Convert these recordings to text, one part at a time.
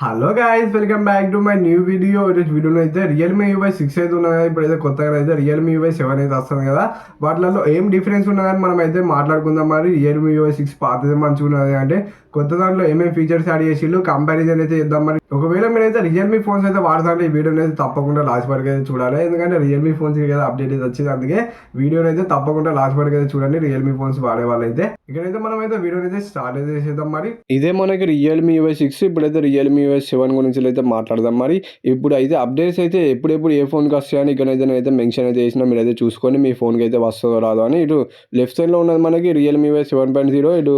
Hello guys, welcome back to my new video. ఈరోజు వీడియోలో అయితే రియల్మీ యూఐ 6 అయితే ఉన్నది కదా. ఇప్పుడైతే కొత్తగా అయితే రియల్మీ యూఐ 7 అయితే వస్తుంది కదా. వాటిలో ఏం డిఫరెన్స్ ఉన్నదని మనం అయితే మాట్లాడుకుందాం. మరి రియల్మీ యూఐ 6 పాతది మంచిగా ఉన్నది అంటే కొత్త దాంట్లో ఏమేమి ఫీచర్స్ యాడ్ చేసిళ్ళు కంపారిజన్ అయితే చేద్దాం. మరి ఒకవేళ మీరైతే రియల్మీ ఫోన్స్ అయితే వాడుతుంటే ఈ వీడియోని అయితే తప్పకుండా లాస్ట్ వరకు అయితే చూడాలి. ఎందుకంటే రియల్మీ ఫోన్స్ కదా అప్డేట్ అయితే వచ్చింది. అందుకే వీడియోని అయితే తప్పకుండా లాస్ట్ వరకు అయితే చూడండి. రియల్మీ ఫోన్స్ వాడే వాళ్ళైతే ఇక్కడైతే మనం అయితే వీడియోని అయితే స్టార్ట్ అయితే చేద్దాం. మరి ఇదే మనకి రియల్మీ యూఐ 6. ఇప్పుడైతే రియల్మీ యూఐ 7 గురించి అయితే మాట్లాడదాం. మరి ఇప్పుడు అయితే అప్డేట్స్ అయితే ఎప్పుడెప్పుడు ఏ ఫోన్కి వస్తాయని ఇక్కడైతే నేనైతే మెన్షన్ అయితే చేసినా. మీరైతే చూసుకొని మీ ఫోన్కి అయితే వస్తుందో రాదో అని. ఇటు లెఫ్ట్ సైడ్లో ఉన్నది మనకి రియల్మీ యూఐ 7.0, ఇటు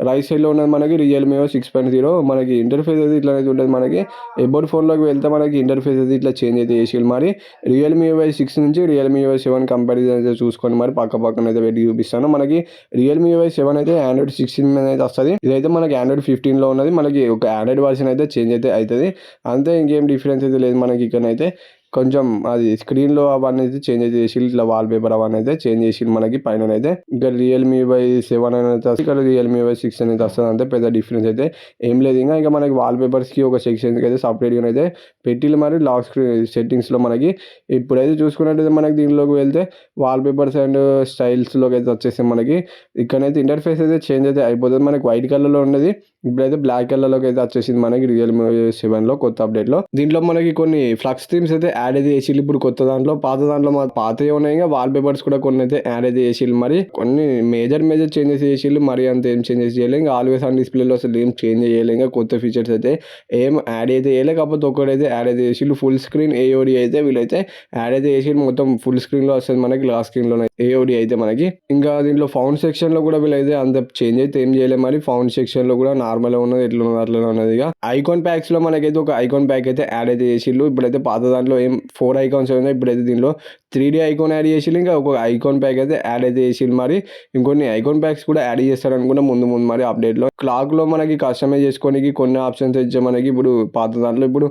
రైట్ సైడ్లో ఉన్నది మనకి రియల్మీ 6.0. మనకి ఇంటర్ఫేస్ అయితే ఇట్లా అయితే ఉంటుంది. మనకి ఎబోర్డ్ ఫోన్లోకి వెళ్తే మనకి ఇంటర్ఫేస్ అయితే ఇట్లా చేంజ్ అయితే చేసి మరి రియల్మీ యూఐ 6 నుంచి రియల్మీ యూఐ 7 కంపారిజన్ అయితే చూసుకొని మరి పక్కన అయితే పెట్టి చూపిస్తాను. మనకి రియల్మీ యూఐ 7 అయితే ఆండ్రాయిడ్ 16 మీద అయితే వస్తుంది. ఇదైతే మనకి ఆండ్రాయిడ్ 15లో ఉన్నది. మనకి ఒక ఆండ్రాయిడ్ వర్షన్ అయితే చేంజ్ అయితే అవుతుంది అంతే, ఇంకేం డిఫరెన్స్ అయితే లేదు మనకి. ఇక్కడైతే కొంచెం అది స్క్రీన్లో అవన్నీ అయితే చేంజ్ అయితే చేసి ఇట్లా వాల్ పేపర్ అవన్నీ అయితే చేంజ్ చేసి మనకి పైన అయితే ఇంకా రియల్మీ వై 7 అనేది వస్తుంది, ఇక్కడ రియల్మీ వై 6 అనేది వస్తుంది. అంతే, పెద్ద డిఫరెన్స్ అయితే ఏం లేదు. ఇంకా మనకి వాల్ పేపర్స్కి ఒక సెక్షన్కి అయితే సపరేట్గా అయితే పెట్టి మరి లాక్ స్క్రీన్ సెట్టింగ్స్లో మనకి ఇప్పుడైతే చూసుకున్నట్టయితే మనకి దీనిలోకి వెళ్తే వాల్ పేపర్స్ అండ్ స్టైల్స్లోకి అయితే వచ్చేసి మనకి ఇక్కడైతే ఇంటర్ఫేస్ అయితే చేంజ్ అయితే అయిపోతుంది. మనకి వైట్ కలర్లో ఉన్నది ఇప్పుడైతే బ్లాక్ కలర్లోకి అయితే వచ్చేసింది మనకి రియల్మీ 7లో కొత్త అప్డేట్లో. దీంట్లో మనకి కొన్ని ఫ్లక్స్ థీమ్స్ అయితే యాడ్ అయితే చేసి ఇప్పుడు కొత్త దాంట్లో. పాత దాంట్లో పాతవి ఉన్నాయి, ఇంకా వాల్ పేపర్స్ కూడా కొన్ని అయితే యాడ్ అయితే చేసిళ్ళు. మరి కొన్ని మేజర్ చేంజెస్ చేసిళ్ళు, మరి అంత ఏం చేంజెస్ చేయలేదు. ఇంకా ఆల్వేస్ ఆన్ డిస్ప్లేలో అసలు ఏం చేంజ్ చేయలేదు. ఇంకా కొత్త ఫీచర్స్ అయితే ఏం యాడ్ అయితే చేయలేదు. కాకపోతే ఒక్కడైతే యాడ్ అయితే చేసిళ్ళు, ఫుల్ స్క్రీన్ ఏఓడి అయితే వీళ్ళైతే యాడ్ అయితే చేసి మొత్తం ఫుల్ స్క్రీన్లో వస్తుంది మనకి. లాస్ట్ స్క్రీన్లో ఏఓడి అయితే మనకి. ఇంకా దీంట్లో ఫౌండ్ సెక్షన్లో కూడా వీళ్ళైతే అంత చేంజ్ అయితే ఏం చేయలేదు. మరి ఫౌండ్ సెక్షన్లో కూడా నార్మల్ ఉన్నది, ఎట్లా ఉన్నది అట్లా ఉన్నది. ఇక ఐకాన్ ప్యాక్స్ లో మనకైతే ఒక ఐకాన్ ప్యాక్ అయితే యాడ్ అయితే చేసిళ్ళు. ఇప్పుడైతే పాత దాంట్లో ఏం 4 ఐకాన్స్ ఉన్నాయి, ఇప్పుడైతే దీనిలో 3D ఐకాన్ యాడ్ చేసిళ్ళు. ఇంకా ఒక ఐకాన్ ప్యాక్ అయితే యాడ్ అయితే చేసిళ్ళు. మరి ఇంకొన్ని ఐకాన్ ప్యాక్స్ కూడా యాడ్ చేస్తారు అనుకుంటే ముందు మరి అప్డేట్ లో. క్లాక్ లో మనకి కస్టమైజ్ చేసుకోనికి కొన్ని ఆప్షన్స్ ఇచ్చే మనకి ఇప్పుడు పాత దాంట్లో. ఇప్పుడు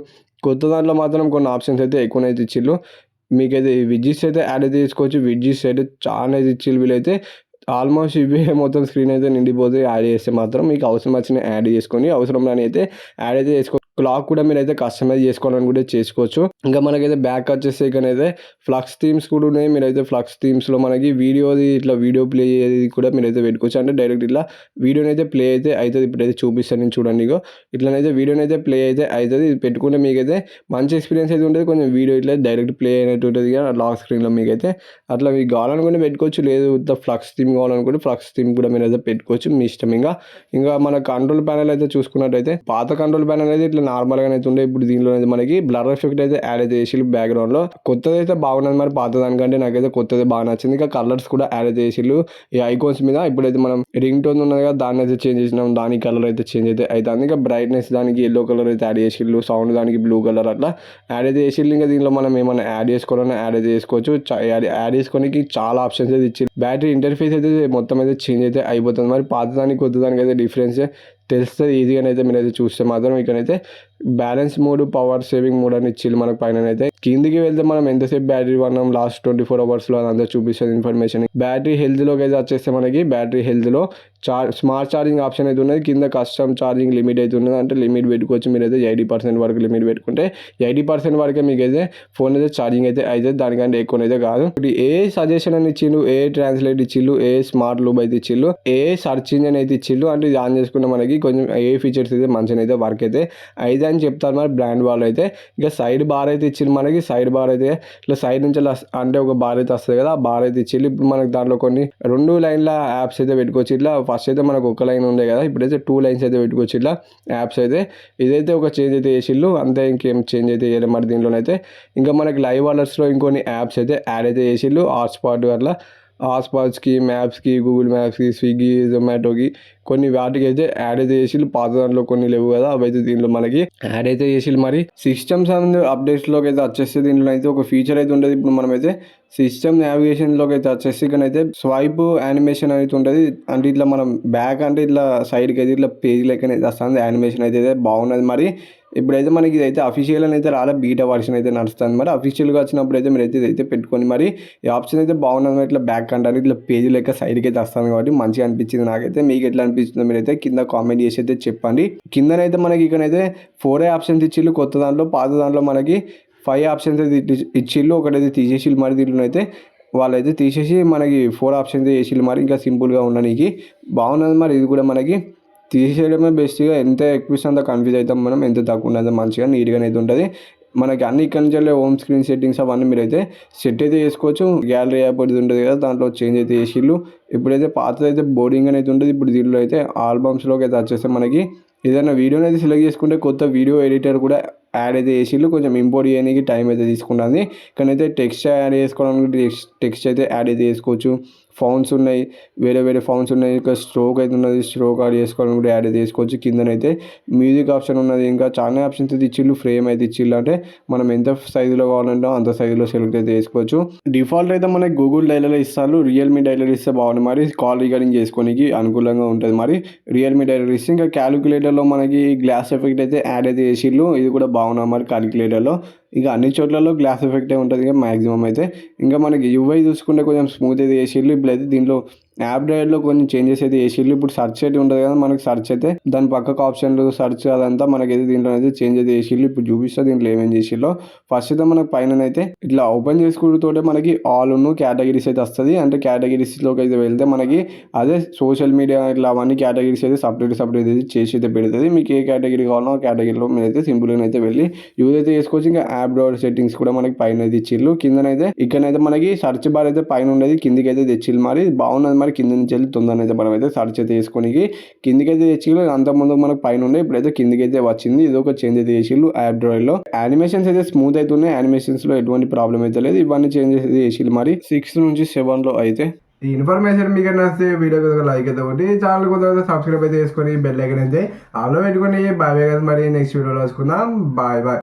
కొత్త దాంట్లో మాత్రం కొన్ని ఆప్షన్స్ అయితే ఎక్కువనైతే ఇచ్చిళ్ళు. మీకైతే విడ్జెట్స్ అయితే యాడ్ అయితే చేసుకోవచ్చు. విడ్జెట్స్ అయితే చాలా అయితే ఇచ్చిళ్ళు వీళ్ళైతే. ఆల్మోస్ట్ ఇవే మొత్తం స్క్రీన్ అయితే నిండిపోతే యాడ్ చేస్తే మాత్రం మీకు అవసరం వచ్చిన యాడ్ చేసుకొని, అవసరం రాని అయితే యాడ్ అయితే చేసుకో. క్లాక్ కూడా మీరు అయితే కస్టమైజ్ చేసుకోవాలని కూడా చేసుకోవచ్చు. ఇంకా మనకైతే బ్యాక్ వచ్చేసి ఇక్కడైతే ఫ్లక్స్ థీమ్స్ కూడా ఉన్నాయి. మీరైతే ఫ్లక్స్ థీమ్స్లో మనకి వీడియోది ఇట్లా వీడియో ప్లే అయ్యేది కూడా మీరైతే పెట్టుకోవచ్చు. అంటే డైరెక్ట్ ఇట్లా వీడియోని అయితే ప్లే అయితే అవుతుంది. ఇప్పుడైతే చూపిస్తాను నేను చూడండి. ఇగో ఇట్లనైతే వీడియోని అయితే ప్లే అయితే అవుతుంది. ఇది పెట్టుకుంటే మీకైతే మంచి ఎక్స్పీరియన్స్ అయితే ఉంటుంది. కొంచెం వీడియో ఇట్లా డైరెక్ట్ ప్లే అయినట్టు ఉంటుంది లాక్ స్క్రీన్లో మీకైతే. అట్లా మీకు కావాలనుకుంటే పెట్టుకోవచ్చు, లేదు ఫ్లక్స్ థీమ్ కావాలనుకుంటే ఫ్లక్స్ థీమ్ కూడా మీరు అయితే పెట్టుకోవచ్చు, మీ ఇష్టం. ఇంకా మన కంట్రోల్ ప్యానల్ అయితే చూసుకున్నట్టయితే పాత కంట్రోల్ ప్యానల్ అయితే ఇట్లా నార్మల్గా అయితే ఉండే. ఇప్పుడు దీనిలో అయితే మనకి బ్లర్ ఎఫెక్ట్ అయితే యాడ్ అయితే చేసి బ్యాక్గ్రౌండ్ లో. కొత్తది అయితే బాగున్నది, మరి పాత దానికంటే నాకైతే కొత్తది బాగా నచ్చింది. ఇంకా కలర్స్ కూడా యాడ్ అయితే చేసిళ్ళు ఈ ఐకాన్స్ మీద. ఇప్పుడైతే మనం రింగ్ టోన్ ఉన్నది కదా, దాన్ని అయితే చేంజ్ చేసినాం, దానికి కలర్ అయితే చేంజ్ అయితే అవుతుంది. ఇంకా బ్రైట్నెస్ దానికి ఎల్లో కలర్ అయితే యాడ్ చేసిళ్ళు, సౌండ్ దానికి బ్లూ కలర్ అట్లా యాడ్ అయితే చేసిళ్ళు. ఇంకా దీనిలో మనం ఏమైనా యాడ్ చేసుకోవాలన్నా యాడ్ అయితే చేసుకోవచ్చు. యాడ్ చేసుకోనికి చాలా ఆప్షన్స్ అయితే ఇచ్చి. బ్యాటరీ ఇంటర్ఫేస్ అయితే మొత్తం అయితే చేంజ్ అయితే అయిపోతుంది. మరి పాత దానికి కొత్త దానికి అయితే డిఫరెన్స్ తెలుస్తుంది ఈజీగా అయితే. మీరైతే చూస్తే మాత్రం ఇక్కడైతే balance mode, power saving mode అని ఇచ్చిళ్ళు మనకు పైన అయితే. కిందికి వెళ్తే మనం ఎంతసేపు బ్యాటరీ వాడినాం లాస్ట్ 24 అవర్స్లో అదంతా చూపిస్తుంది ఇన్ఫర్మేషన్. బ్యాటరీ హెల్త్లోకి అయితే వచ్చేస్తే మనకి బ్యాటరీ హెల్త్లో స్మార్ట్ ఛార్జింగ్ ఆప్షన్ అయితే ఉన్నది. కింద కస్టమ్ ఛార్జింగ్ లిమిట్ అయితే ఉన్నది. అంటే లిమిట్ పెట్టుకోవచ్చు మీరైతే 80% వరకు లిమిట్ పెట్టుకుంటే 80% వరకే మీకైతే ఫోన్ అయితే ఛార్జింగ్ అయితే అవుతుంది, దానికంటే ఎక్కువనైతే కాదు. ఏ సజెషన్ అని ఇచ్చిళ్ళు, ఏ ట్రాన్స్లేట్ ఇచ్చిళ్ళు, ఏ స్మార్ట్ లూబ్ అయితే ఇచ్చిళ్ళు, ఏ సర్చ్ ఇంజన్ అయితే ఇచ్చిళ్ళు. అంటే ఇది ఆన్ చేసుకుంటే మనకి కొంచెం ఏ ఫీచర్స్ అయితే మంచిగా అయితే వర్క్ అయితే అయితే అని చెప్తారు మరి బ్రాండ్ వాళ్ళు అయితే. ఇక సైడ్ బార్ అయితే ఇచ్చింది మనకి. సైడ్ బార్ అయితే ఇట్లా సైడ్ నుంచి అంటే ఒక బార్ అయితే వస్తుంది కదా, ఆ బార్ అయితే ఇచ్చి ఇప్పుడు మనకి దాంట్లో కొన్ని 2 లైన్ల యాప్స్ అయితే పెట్టుకోవచ్చు. ఇట్లా ఫస్ట్ అయితే మనకు ఒక లైన్ ఉండే కదా, ఇప్పుడైతే 2 లైన్స్ అయితే పెట్టుకోవచ్చు ఇట్లా యాప్స్ అయితే. ఇదైతే ఒక చేంజ్ అయితే చేసిళ్ళు, అంతే, ఇంకేం చేంజ్ అయితే చేయలేదు మరి దీంట్లోనైతే. ఇంకా మనకి లైవ్ అలర్ట్స్లో ఇంకొన్ని యాప్స్ అయితే యాడ్ అయితే చేసిళ్ళు. హాట్స్పాట్ అట్లా హాట్స్పాట్స్కి, మ్యాప్స్కి, గూగుల్ మ్యాప్స్కి, స్విగ్గీ, జొమాటోకి కొన్ని వాటికి అయితే యాడ్ అయితే చేసిళ్ళు. పాత దాంట్లో కొన్ని లేవు కదా, అవి అయితే దీంట్లో మనకి యాడ్ అయితే చేసిళ్ళు. మరి సిస్టమ్స్ అండ్ అప్డేట్స్లోకి అయితే వచ్చేస్తే దీంట్లో అయితే ఒక ఫీచర్ అయితే ఉంటుంది. ఇప్పుడు మనమైతే సిస్టమ్ నావిగేషన్లోకి అయితే వచ్చేసి ఇక్కడైతే స్వైప్ యానిమేషన్ అయితే ఉంటుంది. అంటే ఇట్లా మనం బ్యాక్ అంటే ఇట్లా సైడ్కి అయితే ఇట్లా పేజ్ లెక్కన అయితే వస్తుంది యానిమేషన్ అయితే బాగున్నది. మరి ఇప్పుడైతే మనకి ఇదైతే అఫీషియల్ అని అయితే రాలే, బీటా వర్షన్ అయితే నడుస్తుంది. మరి అఫీషియల్గా వచ్చినప్పుడు అయితే మీరైతే ఇదైతే పెట్టుకొని మరి ఈ ఆప్షన్ అయితే బాగున్నది. ఇట్లా బ్యాక్ అంటే ఇట్లా పేజీ లెక్క సైడ్కి అయితే వస్తుంది కాబట్టి మంచిగా అనిపించింది నాకైతే. మీకు ఎట్లా అనిపిస్తుందో మీరైతే కింద కామెంట్ చేసి అయితే చెప్పండి. కిందనైతే మనకి ఇక్కడైతే 4 ఆప్షన్స్ ఇచ్చిళ్ళు కొత్త దాంట్లో, పాత దాంట్లో మనకి 5 ఆప్షన్స్ అయితే ఇచ్చిళ్ళు, ఒకటైతే తీసేసిళ్ళు. మరి దీంట్లో అయితే వాళ్ళైతే తీసేసి మనకి 4 ఆప్షన్స్ చేసిళ్ళు. మరి ఇంకా సింపుల్గా ఉండడానికి బాగున్నది. మరి ఇది కూడా మనకి తీసేయడమే బెస్ట్గా, ఎంత ఎక్కువ ఇస్తే అంత కన్ఫ్యూజ్ అవుతాం మనం, ఎంత తక్కువ ఉన్నది మంచిగా నీట్గానే అయితే ఉంటుంది మనకి. అన్ని ఇక్కడ నుంచి హోమ్ స్క్రీన్ సెట్టింగ్స్ అవన్నీ మీరైతే సెట్ అయితే చేసుకోవచ్చు. గ్యాలరీ యాప్ అది ఉంటుంది కదా, దాంట్లో చేంజ్ అయితే చేసిళ్ళు. ఇప్పుడైతే పాతదైతే బోర్డింగ్ అనేది ఉంటుంది. ఇప్పుడు దీంట్లో అయితే ఆల్బమ్స్లోకి అయితే వచ్చేస్తే మనకి ఏదైనా వీడియోని అయితే సెలెక్ట్ చేసుకుంటే కొత్త వీడియో ఎడిటర్ కూడా యాడ్ అయితే చేసిళ్ళు. కొంచెం ఇంపోర్ట్ చేయడానికి టైం అయితే తీసుకుంటుంది. ఇక్కడైతే టెక్స్ట్ యాడ్ చేసుకోవడానికి టెక్స్ట్ అయితే యాడ్ అయితే చేసుకోవచ్చు. ఫౌండ్స్ ఉన్నాయి, వేరే వేరే ఫౌండ్స్ ఉన్నాయి. ఇంకా స్ట్రోక్ అయితే ఉన్నది, స్ట్రోక్ యాడ్ చేసుకోవడానికి కూడా యాడ్ అయితే చేసుకోవచ్చు. కిందనైతే మ్యూజిక్ ఆప్షన్ ఉన్నది. ఇంకా చాలా ఆప్షన్స్ అయితే ఇచ్చిళ్ళు. ఫ్రేమ్ అయితే ఇచ్చిళ్ళు, అంటే మనం ఎంత సైజులో కావాలంటే అంత సైజులో సెలెక్ట్ అయితే చేసుకోవచ్చు. డిఫాల్ట్ అయితే మనకి గూగుల్ డైలర్ ఇస్తారు, రియల్మీ డైలర్ ఇస్తే బాగుంది. మరి కాల్ రికార్డింగ్ చేసుకోనికి అనుకూలంగా ఉంటుంది. మరి రియల్మీ డైలర్ ఇస్తే ఇంకా క్యాలిక్యులేటర్లో మనకి గ్లాస్ ఎఫెక్ట్ అయితే యాడ్ అయితే చేసిళ్ళు. ఇది కూడా బాగున్నాం మరి క్యాలిక్యులేటర్లో. ఇక అన్ని చోట్లలో గ్లాస్ ఎఫెక్టే ఉంటుంది ఇక మ్యాక్సిమం అయితే. ఇంకా మనకి యూఐ చూసుకుంటే కొంచెం స్మూత్ అయితే చేసిళ్ళు. ఇప్పుడైతే దీంట్లో యాప్ డ్రైవర్లో కొంచెం చేంజెస్ అయితే చేసిళ్ళు. ఇప్పుడు సర్చ్ అయితే ఉంటుంది కదా మనకి, సర్చ్ అయితే దాని పక్కకు ఆప్షన్లు సర్చ్ అదంతా మనకైతే దీంట్లో అయితే చేంజ్ అయితే చేసిళ్ళు. ఇప్పుడు చూపిస్తే దీంట్లో ఏమేమి చేసిల్లో. ఫస్ట్ అయితే మనకి పైన అయితే ఇట్లా ఓపెన్ చేసుకుంటూ మనకి ఆల్ ఉన్న కేటగిరీస్ అయితే వస్తుంది. అంటే కేటగిరీస్లోకి అయితే వెళ్తే మనకి అదే సోషల్ మీడియా ఇట్లా అవన్నీ కేటగిరీస్ అయితే సపరేట్ అయితే చేసి అయితే పెడుతుంది. మీకు ఏ కేటగిరీ కావాలో ఆ కేటగిరీలో మీరైతే సింపుల్గా అయితే వెళ్ళి యూజ్ అయితే చేసుకోవచ్చు. ఇంకా యాప్ డ్రైవర్ సెట్టింగ్స్ కూడా మనకి పైన అయితే ఇచ్చిళ్ళు. కిందనైతే ఇక్కడైతే మనకి సర్చ్ బార్ అయితే పైన ఉండేది, కిందికి అయితే తెచ్చిళ్ళు. మరి బాగున్నది. మరి కింద నుంచి వెళ్ళి తొందరగా అయితే మనం అయితే సర్చ్ అయితే చేసుకోనికి కిందికి అయితే తెచ్చిళ్ళు. అంతకుముందు మనకు పైన ఉండే, ఇప్పుడైతే కిందికి అయితే వచ్చింది. ఇది ఒక చేంజ్ అయితే చేసిళ్ళు యాప్ డ్రైవర్లో. యానిమేషన్స్ అయితే స్మూత్ అవుతున్నాయి, యానిమేషన్స్లో ఎటువంటి ప్రాబ్లం అయితే లేదు. ఇవన్నీ చేంజెస్ అయితే చేసిళ్ళు. మరి 6 నుంచి 7లో అయితే ఈ ఇన్ఫర్మేషన్ మీకు నచ్చితే వీడియో లైక్ అయితే ఒకటి, ఛానల్ కొద్దిగా సబ్స్క్రైబ్ అయితే చేసుకొని బెల్ ఐకాన్ అయితే ఆన్లో పెట్టుకొని బాయ్ కదా. మరి నెక్స్ట్ వీడియోలో వచ్చుకుందాం. Bye bye.